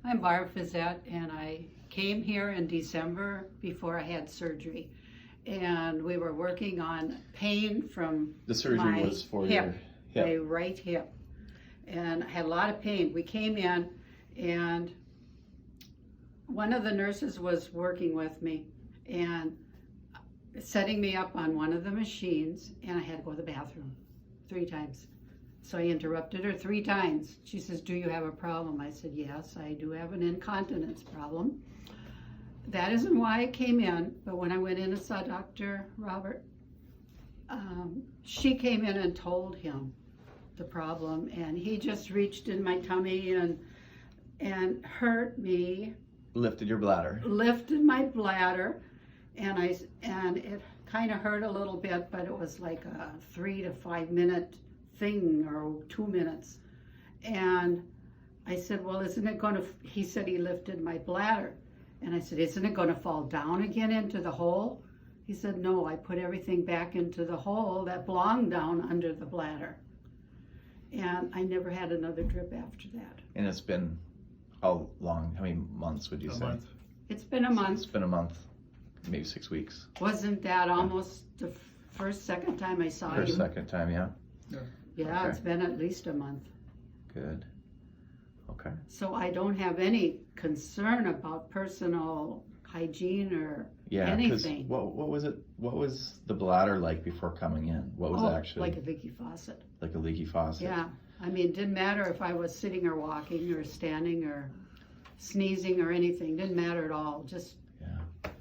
I'm Barb Fizette, and I came here in December before I had surgery. And we were working on pain from The surgery my was for hip, your my hip. right hip. And I had a lot of pain. We came in, and one of the nurses was working with me and setting me up on one of the machines, and I had to go to the bathroom 3 times. So I interrupted her 3 times. She says, "Do you have a problem?" I said, "Yes, I do have an incontinence problem." That isn't why I came in, but when I went in and saw Dr. Robert, she came in and told him the problem, and he just reached in my tummy and hurt me, Lifted your bladder. lifted my bladder, and it kind of hurt a little bit, but it was like a 3 to 5 minute thing, or 2 minutes. And I said, "Well, isn't it going to," he said he lifted my bladder. And I said, "Isn't it going to fall down again into the hole?" He said, "No, I put everything back into the hole that belonged down under the bladder." And I never had another drip after that. And it's been how long? How many months would you say? A month. It's been a month. It's been a month, maybe 6 weeks. Wasn't that almost the second time I saw you? Second time, yeah. Yeah, Okay. it's been at least a month. Good. Okay. So I don't have any concern about personal hygiene or Yeah, because anything. what was it? What was the bladder like before coming in? What was it actually? Like a leaky faucet. Like a leaky faucet. Yeah, I mean, it didn't matter if I was sitting or walking or standing or sneezing or anything. Didn't matter at all. Just Yeah.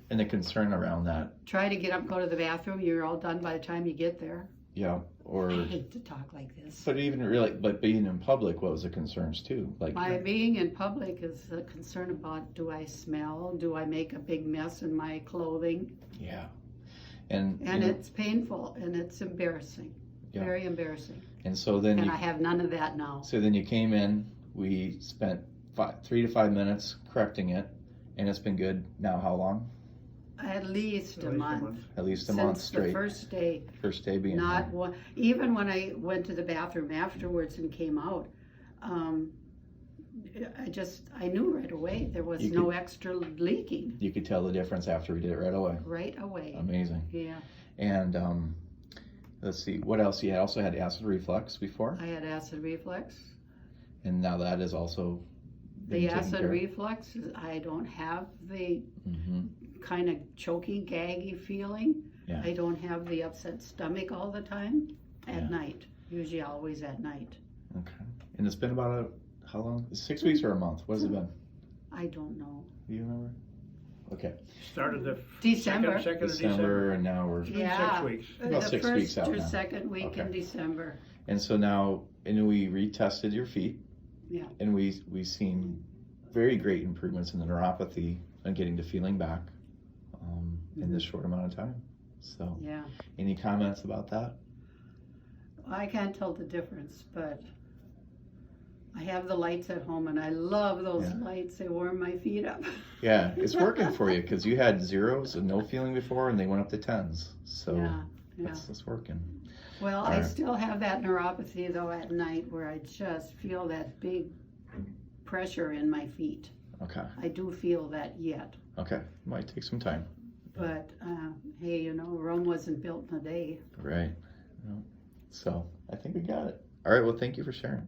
And the concern around that, try to get up, go to the bathroom. You're all done by the time you get there. yeah, or I hate to talk like this. but even really, but being in public, what was the concerns too? Like My being in public is a concern about, do I smell? Do I make a big mess in my clothing? yeah, and And it's painful and it's embarrassing. Yeah. Very embarrassing. and so then And you I have none of that now. so then you came in. We spent 3 to 5 minutes correcting it, and it's been good now. How long? At least a month. At least a month Since straight. the first day. First day being Not here. one, even when I went to the bathroom afterwards and came out, I knew right away there was You no could- extra leaking You could tell the difference after we did it right away. right away. Amazing. Yeah, And let's see, what else? You also had acid reflux before, I had acid reflux. and now that is also been The taken acid care of. reflux, I don't have the Mhm. kind of choky, gaggy feeling. Yeah. I don't have the upset stomach all the time at Yeah. night, usually always at night. Okay. And it's been about how long? 6 weeks or a month? What has it been? I don't know. Do you remember? Okay. Started the December. second of December, December. and now we're, Yeah. 6 weeks. About The 6 first weeks out or now. second week Okay. in December. and so now, and we retested your feet. Yeah. And we've seen very great improvements in the neuropathy and getting to feeling back in this short amount of time. So, Yeah. any comments about that? I can't tell the difference, but I have the lights at home and I love those Yeah. lights. They warm my feet up. Yeah, it's working for you because you had 0s and no feeling before, and they went up to 10s. So Yeah. it's working. Well, All I right. still have that neuropathy though at night where I just feel that big pressure in my feet. Okay. I do feel that yet. Okay. Might take some time. But hey, Rome wasn't built in a day. Right. So I think we got it. All right. Well, thank you for sharing.